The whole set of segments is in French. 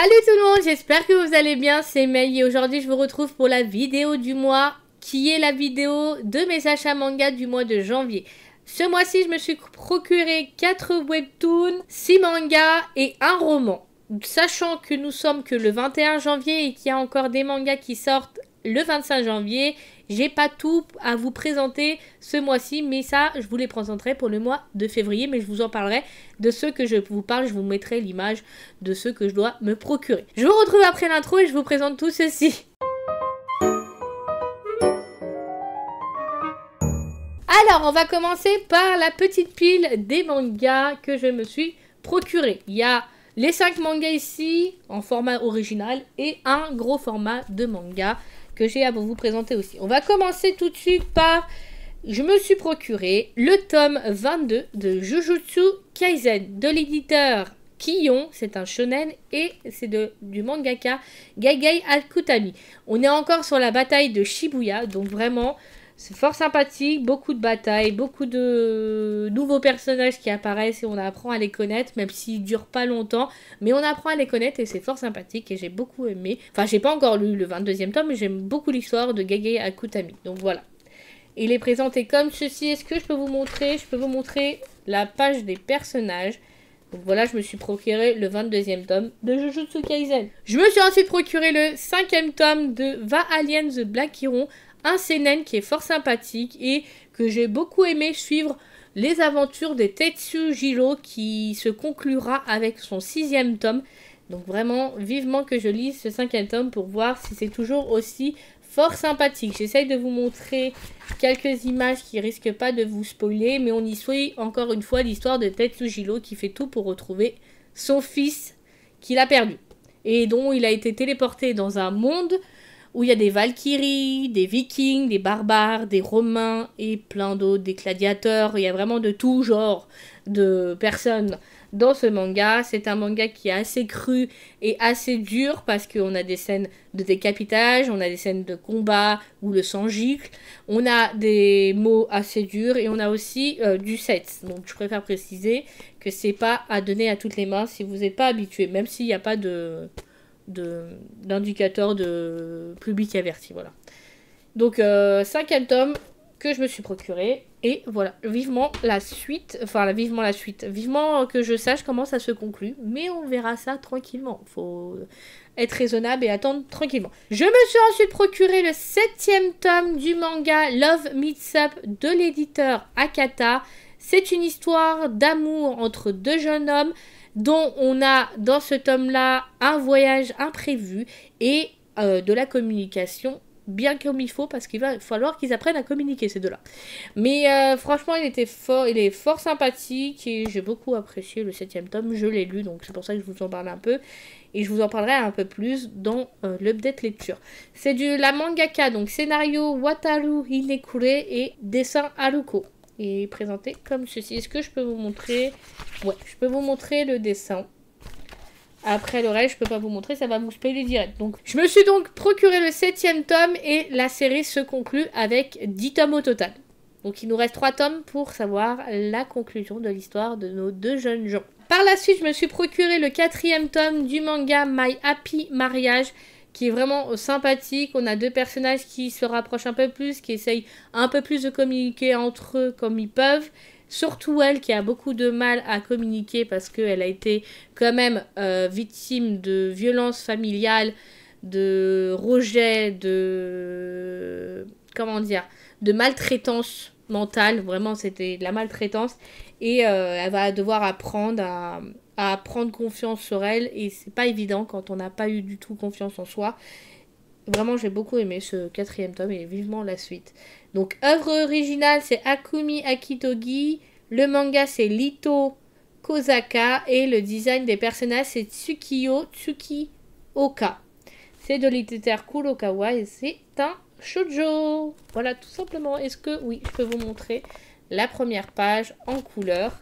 Salut tout le monde, j'espère que vous allez bien, c'est Mei et aujourd'hui je vous retrouve pour la vidéo du mois qui est la vidéo de mes achats manga du mois de janvier. Ce mois-ci je me suis procuré 4 webtoons, 6 mangas et un roman. Sachant que nous sommes que le 21 janvier et qu'il y a encore des mangas qui sortent le 25 janvier, j'ai pas tout à vous présenter ce mois-ci, mais ça, je vous les présenterai pour le mois de février, mais je vous en parlerai de ceux que je vous parle, je vous mettrai l'image de ceux que je dois me procurer. Je vous retrouve après l'intro et je vous présente tout ceci. Alors, on va commencer par la petite pile des mangas que je me suis procuré. Il y a les 5 mangas ici, en format original, et un gros format de manga que j'ai à vous présenter aussi. On va commencer tout de suite par... Je me suis procuré le tome 22 de Jujutsu Kaisen de l'éditeur Kion, c'est un shonen et c'est du mangaka Gaigai Akutami. On est encore sur la bataille de Shibuya, donc vraiment c'est fort sympathique, beaucoup de batailles, beaucoup de nouveaux personnages qui apparaissent et on apprend à les connaître, même s'ils ne durent pas longtemps, mais on apprend à les connaître et c'est fort sympathique et j'ai beaucoup aimé. Enfin, j'ai pas encore lu le 22e tome, mais j'aime beaucoup l'histoire de Gaigai Akutami, donc voilà. Il est présenté comme ceci. Est-ce que je peux vous montrer? Je peux vous montrer la page des personnages. Donc voilà, je me suis procuré le 22e tome de Jujutsu Kaisen. Je me suis ensuite procuré le 5e tome de Va Alien The Black Hero, un seinen qui est fort sympathique et que j'ai beaucoup aimé suivre les aventures de Tetsujiro qui se conclura avec son 6e tome. Donc vraiment, vivement que je lise ce 5e tome pour voir si c'est toujours aussi fort sympathique. J'essaye de vous montrer quelques images qui risquent pas de vous spoiler, mais on y suit encore une fois l'histoire de Tetsujiro qui fait tout pour retrouver son fils qu'il a perdu et dont il a été téléporté dans un monde où il y a des Valkyries, des Vikings, des barbares, des Romains et plein d'autres, des gladiateurs. Il y a vraiment de tout genre de personnes dans ce manga. C'est un manga qui est assez cru et assez dur parce qu'on a des scènes de décapitage, on a des scènes de combat où le sang gicle, on a des mots assez durs et on a aussi du sexe. Donc je préfère préciser que c'est pas à donner à toutes les mains si vous n'êtes pas habitué, même s'il n'y a pas d'indicateur de public averti, voilà. Donc 5e tome que je me suis procuré et voilà, vivement la suite, vivement que je sache comment ça se conclut, mais on verra ça tranquillement, faut être raisonnable et attendre tranquillement. Je me suis ensuite procuré le 7e tome du manga Love Meets Up de l'éditeur Akata. C'est une histoire d'amour entre deux jeunes hommes dont on a dans ce tome-là un voyage imprévu et de la communication bien comme il faut parce qu'il va falloir qu'ils apprennent à communiquer ces deux-là. Mais franchement, il est fort sympathique et j'ai beaucoup apprécié le 7e tome. Je l'ai lu, donc c'est pour ça que je vous en parle un peu. Et je vous en parlerai un peu plus dans l'update lecture. C'est la mangaka, donc scénario Wataru Hinekure et dessin Haruko. Et présenté comme ceci. Est-ce que je peux vous montrer? Ouais, je peux vous montrer le dessin. Après le reste, je peux pas vous montrer, ça va vous spoiler direct. Donc, je me suis donc procuré le 7e tome et la série se conclut avec 10 tomes au total. Donc, il nous reste 3 tomes pour savoir la conclusion de l'histoire de nos deux jeunes gens. Par la suite, je me suis procuré le 4e tome du manga My Happy Marriage, qui est vraiment sympathique. On a deux personnages qui se rapprochent un peu plus, qui essayent un peu plus de communiquer entre eux comme ils peuvent. Surtout elle qui a beaucoup de mal à communiquer parce qu'elle a été quand même victime de violences familiales, de rejet, de... comment dire, de maltraitance mentale. Vraiment, c'était de la maltraitance. Et elle va devoir apprendre à prendre confiance sur elle. Et c'est pas évident quand on n'a pas eu du tout confiance en soi. Vraiment, j'ai beaucoup aimé ce 4e tome et vivement la suite. Donc, œuvre originale, c'est Akumi Akitogi. Le manga, c'est Lito Kozaka. Et le design des personnages, c'est Tsukiyo Tsukioka. C'est de l'éditeur Kurokawa et c'est un shoujo. Voilà, tout simplement. Est-ce que... Oui, je peux vous montrer la première page en couleur.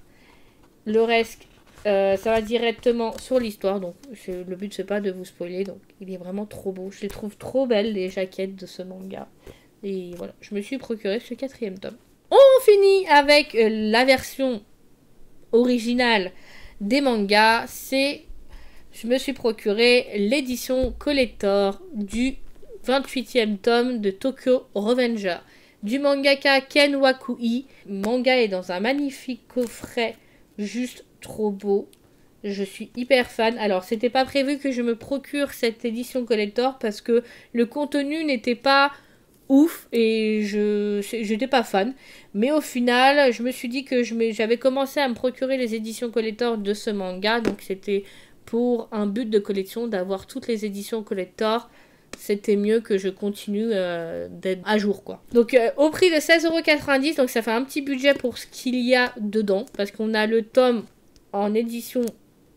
Le reste... ça va directement sur l'histoire, donc le but c'est pas de vous spoiler, donc il est vraiment trop beau. Je les trouve trop belles les jaquettes de ce manga. Et voilà, je me suis procuré ce 4e tome. On finit avec la version originale des mangas. C'est je me suis procuré l'édition collector du 28e tome de Tokyo Revenger du mangaka Ken Wakui. Le manga est dans un magnifique coffret, juste trop beau. Je suis hyper fan. Alors, c'était pas prévu que je me procure cette édition collector parce que le contenu n'était pas ouf et j'étais pas fan. Mais au final, je me suis dit que j'avais commencé à me procurer les éditions collector de ce manga. Donc, c'était pour un but de collection d'avoir toutes les éditions collector. C'était mieux que je continue d'être à jour, quoi. Donc, au prix de 16,90 €, donc ça fait un petit budget pour ce qu'il y a dedans. Parce qu'on a le tome en édition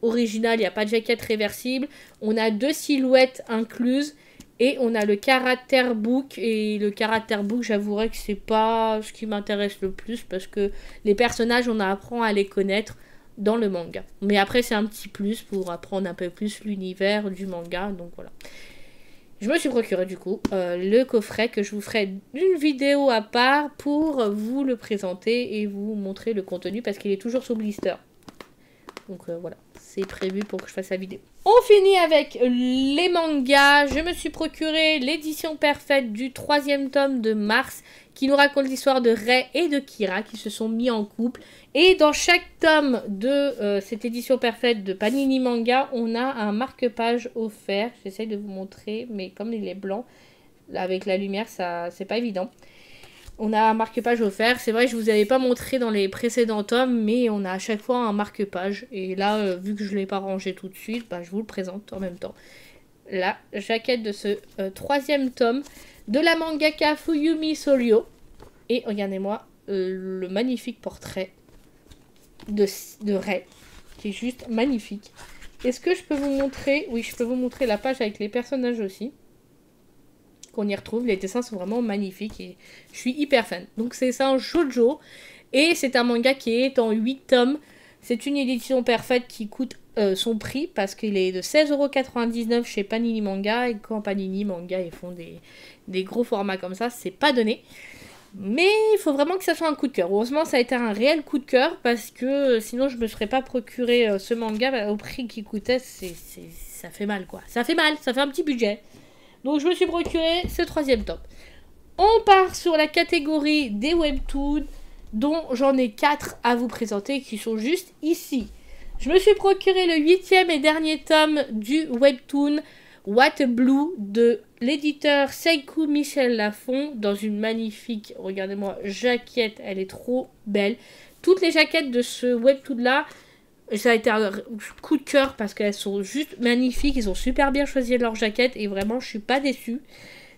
originale, il n'y a pas de jaquette réversible. On a 2 silhouettes incluses. Et on a le caractère book. Et le caractère book, j'avouerai que c'est pas ce qui m'intéresse le plus. Parce que les personnages, on apprend à les connaître dans le manga. Mais après, c'est un petit plus pour apprendre un peu plus l'univers du manga. Donc voilà. Je me suis procuré du coup le coffret que je vous ferai une vidéo à part pour vous le présenter et vous montrer le contenu parce qu'il est toujours sous blister. Donc voilà, c'est prévu pour que je fasse la vidéo. On finit avec les mangas. Je me suis procuré l'édition parfaite du 3e tome de Mars qui nous raconte l'histoire de Rei et de Kira qui se sont mis en couple. Et dans chaque tome de cette édition parfaite de Panini Manga, on a un marque-page offert. J'essaye de vous montrer, mais comme il est blanc, là, avec la lumière, ça c'est pas évident. On a un marque-page offert. C'est vrai que je ne vous avais pas montré dans les précédents tomes, mais on a à chaque fois un marque-page. Et là, vu que je ne l'ai pas rangé tout de suite, bah, je vous le présente en même temps. La jaquette de ce 3e tome de la mangaka Fuyumi Soryo. Et regardez-moi le magnifique portrait de Rei, qui est juste magnifique. Est-ce que je peux vous montrer? Oui, je peux vous montrer la page avec les personnages aussi. Qu'on y retrouve, les dessins sont vraiment magnifiques et je suis hyper fan. Donc c'est un shoujo et c'est un manga qui est en 8 tomes. C'est une édition parfaite qui coûte son prix parce qu'il est de 16,99 € chez Panini Manga et quand Panini Manga ils font des gros formats comme ça, c'est pas donné. Mais il faut vraiment que ça soit un coup de cœur. Heureusement, ça a été un réel coup de cœur parce que sinon je me serais pas procuré ce manga au prix qu'il coûtait. Ça fait mal quoi. Ça fait mal, ça fait un petit budget. Donc je me suis procuré ce 3e tome. On part sur la catégorie des webtoons, dont j'en ai 4 à vous présenter qui sont juste ici. Je me suis procuré le 8e et dernier tome du webtoon What Blue de l'éditeur Seiku Michel Lafon dans une magnifique, regardez-moi, jaquette. Elle est trop belle. Toutes les jaquettes de ce webtoon là, ça a été un coup de cœur parce qu'elles sont juste magnifiques. Ils ont super bien choisi leur jaquette et vraiment je suis pas déçue.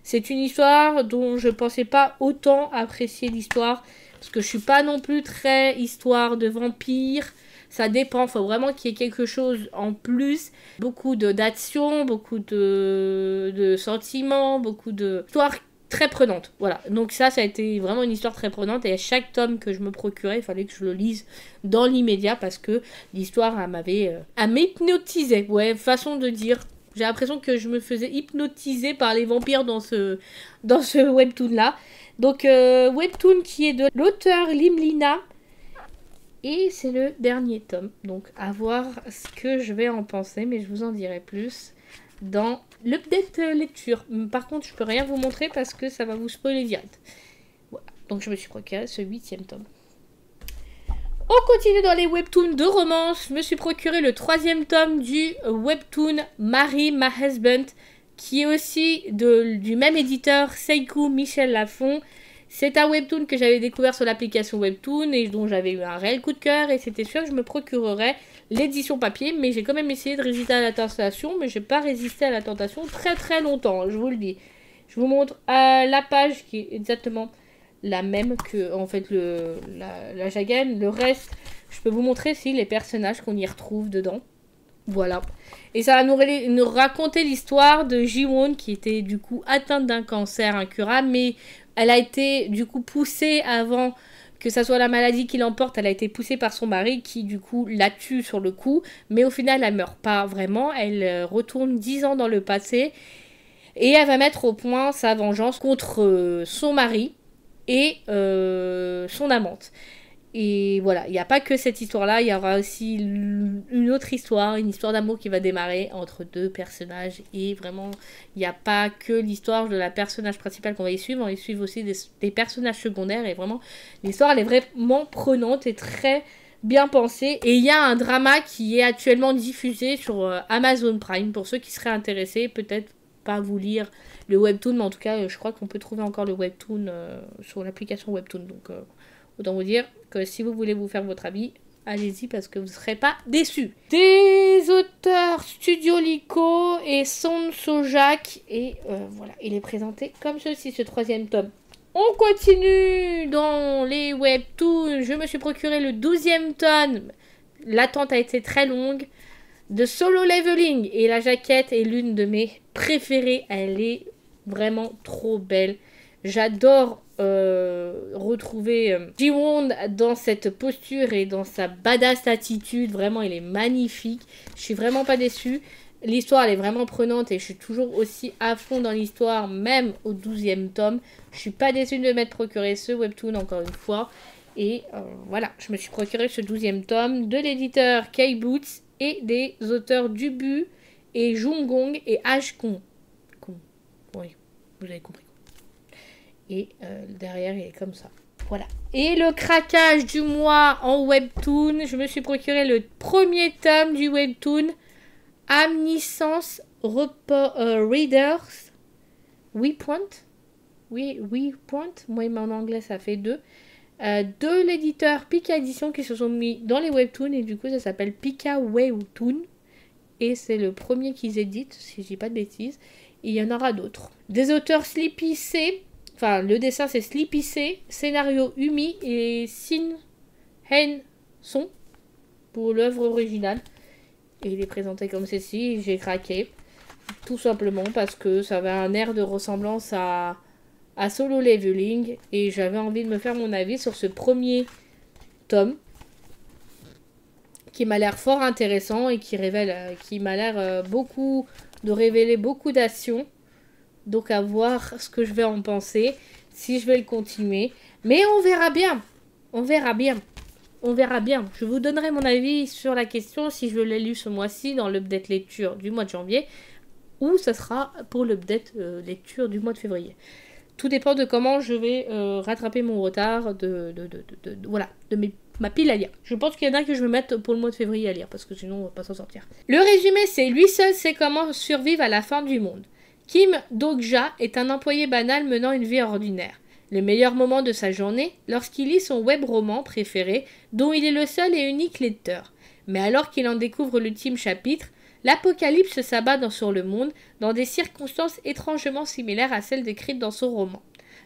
C'est une histoire dont je pensais pas autant apprécier l'histoire parce que je suis pas non plus très histoire de vampire. Ça dépend, il faut vraiment qu'il y ait quelque chose en plus. Beaucoup d'action, beaucoup de sentiments, beaucoup d'histoires très prenante. Voilà, donc ça a été vraiment une histoire très prenante et à chaque tome que je me procurais, il fallait que je le lise dans l'immédiat parce que l'histoire elle m'hypnotisait. Ouais, façon de dire. J'ai l'impression que je me faisais hypnotiser par les vampires dans ce webtoon là. Donc webtoon qui est de l'auteur Limlina et c'est le dernier tome. Donc à voir ce que je vais en penser, mais je vous en dirai plus dans l'update lecture. Par contre, je peux rien vous montrer parce que ça va vous spoiler direct. Voilà. Donc je me suis procuré ce 8e tome. On continue dans les webtoons de romance. Je me suis procuré le 3e tome du webtoon Marry My Husband, qui est aussi du même éditeur Seiku Michel Lafon. C'est un webtoon que j'avais découvert sur l'application Webtoon et dont j'avais eu un réel coup de cœur et c'était sûr que je me procurerais l'édition papier, mais j'ai quand même essayé de résister à la tentation, mais j'ai pas résisté à la tentation très très longtemps, je vous le dis. Je vous montre la page qui est exactement la même que en fait la jaquette. Le reste, je peux vous montrer si les personnages qu'on y retrouve dedans. Voilà. Et ça va nous raconter l'histoire de Ji-won qui était du coup atteinte d'un cancer incurable, mais elle a été du coup poussée avant que ça soit la maladie qui l'emporte. Elle a été poussée par son mari qui du coup la tue sur le coup. Mais au final elle meurt pas vraiment. Elle retourne 10 ans dans le passé. Et elle va mettre au point sa vengeance contre son mari et son amante. Et voilà, il n'y a pas que cette histoire-là, il y aura aussi une autre histoire, une histoire d'amour qui va démarrer entre deux personnages. Et vraiment, il n'y a pas que l'histoire de la personnage principale qu'on va y suivre, on va y suivre aussi des personnages secondaires. Et vraiment, l'histoire, elle est vraiment prenante et très bien pensée. Et il y a un drama qui est actuellement diffusé sur Amazon Prime, pour ceux qui seraient intéressés, peut-être pas vous lire le webtoon, mais en tout cas, je crois qu'on peut trouver encore le webtoon sur l'application webtoon. Donc, autant vous dire que si vous voulez vous faire votre avis, allez-y parce que vous ne serez pas déçus. Des auteurs Studio Lico et Son Sojak. Et voilà, il est présenté comme ceci, ce 3e tome. On continue dans les webtoons. Je me suis procuré le 12e tome. L'attente a été très longue. De Solo Leveling. Et la jaquette est l'une de mes préférées. Elle est vraiment trop belle. J'adore retrouver Ji-won dans cette posture et dans sa badass attitude. Vraiment, il est magnifique. Je suis vraiment pas déçue. L'histoire, elle est vraiment prenante et je suis toujours aussi à fond dans l'histoire, même au 12e tome. Je suis pas déçue de m'être procuré ce webtoon, encore une fois. Et voilà, je me suis procuré ce 12e tome de l'éditeur K-Boots et des auteurs Dubu et Jungong et Ashkong. Oui, vous avez compris. Et derrière, il est comme ça. Voilà. Et le craquage du mois en webtoon. Je me suis procuré le 1er tome du webtoon. Amniscence Readers. WePoint. WePoint. Moi, en anglais, ça fait 2. De l'éditeur Pika Edition qui se sont mis dans les webtoons. Et du coup, ça s'appelle Pika Webtoon. Et c'est le premier qu'ils éditent, si je dis pas de bêtises. Et il y en aura d'autres. Des auteurs Sleepy C. Enfin, le dessin, c'est Sleepy C. Scénario Umi et Shin Hen Son pour l'œuvre originale. Et il est présenté comme ceci. J'ai craqué. Tout simplement parce que ça avait un air de ressemblance à Solo Leveling. Et j'avais envie de me faire mon avis sur ce premier tome. Qui m'a l'air fort intéressant et qui m'a l'air de révéler beaucoup d'actions. Donc à voir ce que je vais en penser, si je vais le continuer. Mais on verra bien. On verra bien. On verra bien. Je vous donnerai mon avis sur la question si je l'ai lu ce mois-ci dans l'update lecture du mois de janvier. Ou ça sera pour l'update lecture du mois de février. Tout dépend de comment je vais rattraper mon retard ma pile à lire. Je pense qu'il y en a que je vais mettre pour le mois de février à lire parce que sinon on va pas s'en sortir. Le résumé, c'est lui seul sait comment survivre à la fin du monde. Kim Dok-ja est un employé banal menant une vie ordinaire. Le meilleur moment de sa journée, lorsqu'il lit son web roman préféré, dont il est le seul et unique lecteur. Mais alors qu'il en découvre l'ultime chapitre, l'apocalypse s'abat sur le monde dans des circonstances étrangement similaires à celles décrites dans son roman.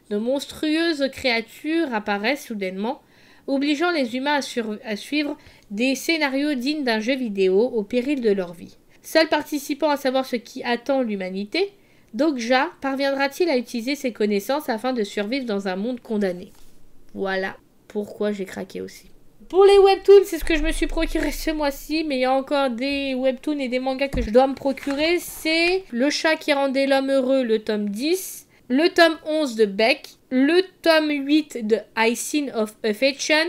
De monstrueuses créatures apparaissent soudainement, obligeant les humains à suivre des scénarios dignes d'un jeu vidéo au péril de leur vie. Seul participant à savoir ce qui attend l'humanité, Dok-ja parviendra-t-il à utiliser ses connaissances afin de survivre dans un monde condamné? Voilà pourquoi j'ai craqué aussi. Pour les webtoons, c'est ce que je me suis procuré ce mois-ci, mais il y a encore des webtoons et des mangas que je dois me procurer. C'est Le chat qui rendait l'homme heureux, le tome 10, le tome 11 de Beck, le tome 8 de I Scene of Affection,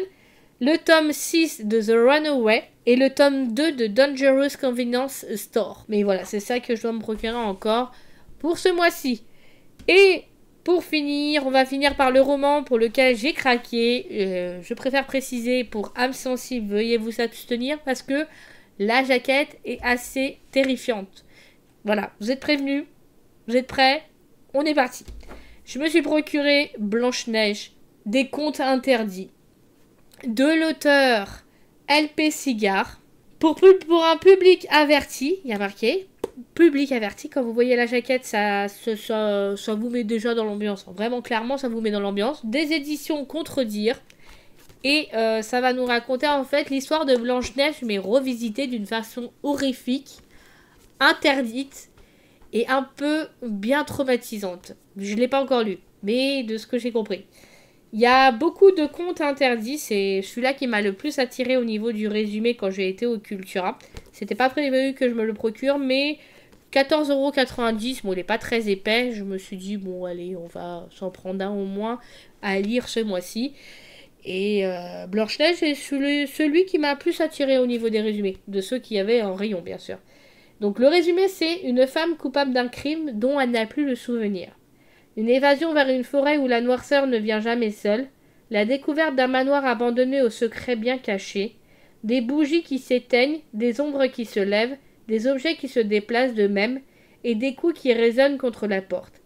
le tome 6 de The Runaway et le tome 2 de Dangerous Convenience Store. Mais voilà, c'est ça que je dois me procurer encore pour ce mois-ci. Et pour finir, on va finir par le roman pour lequel j'ai craqué. Je préfère préciser pour âme sensible, veuillez vous abstenir parce que la jaquette est assez terrifiante. Voilà, vous êtes prévenus, vous êtes prêts, on est parti. Je me suis procuré Blanche-Neige, des contes interdits, de l'auteur LP Cigare, pour un public averti, il y a marqué public averti. Quand vous voyez la jaquette, ça vous met déjà dans l'ambiance. Vraiment, clairement, ça vous met dans l'ambiance. Des éditions Contredire. Et ça va nous raconter en fait l'histoire de Blanche-Neige, mais revisitée d'une façon horrifique, interdite et un peu bien traumatisante. Je ne l'ai pas encore lu, mais de ce que j'ai compris. Il y a beaucoup de contes interdits. C'est celui-là qui m'a le plus attiré au niveau du résumé quand j'ai été au Cultura. C'était pas prévu que je me le procure, mais 14,90 €, bon, il n'est pas très épais. Je me suis dit, bon, allez, on va s'en prendre un au moins à lire ce mois-ci. Et Blanche-Neige est celui qui m'a plus attiré au niveau des résumés, de ceux qui avaient en rayon bien sûr. Donc le résumé c'est une femme coupable d'un crime dont elle n'a plus le souvenir. Une évasion vers une forêt où la noirceur ne vient jamais seule, la découverte d'un manoir abandonné au secret bien caché, des bougies qui s'éteignent, des ombres qui se lèvent, des objets qui se déplacent d'eux-mêmes, et des coups qui résonnent contre la porte,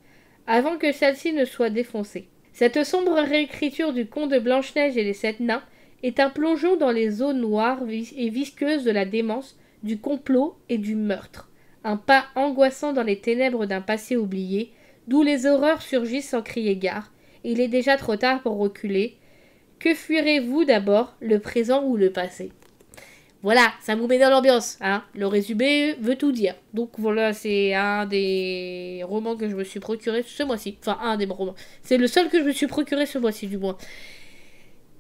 avant que celle-ci ne soit défoncée. Cette sombre réécriture du conte de Blanche-Neige et les 7 nains est un plongeon dans les eaux noires et visqueuses de la démence, du complot et du meurtre. Un pas angoissant dans les ténèbres d'un passé oublié, d'où les horreurs surgissent sans crier gare. Il est déjà trop tard pour reculer. Que fuirez-vous d'abord, le présent ou le passé? Voilà, ça vous met dans l'ambiance, hein. Le résumé veut tout dire. Donc voilà, c'est un des romans que je me suis procuré ce mois-ci. Enfin, un des romans. C'est le seul que je me suis procuré ce mois-ci, du moins.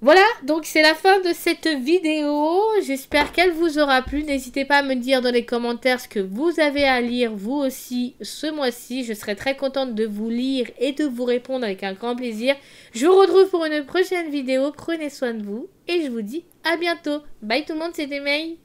Voilà, donc c'est la fin de cette vidéo. J'espère qu'elle vous aura plu. N'hésitez pas à me dire dans les commentaires ce que vous avez à lire vous aussi ce mois-ci. Je serai très contente de vous lire et de vous répondre avec un grand plaisir. Je vous retrouve pour une prochaine vidéo. Prenez soin de vous et je vous dis à bientôt. Bye tout le monde, c'était May.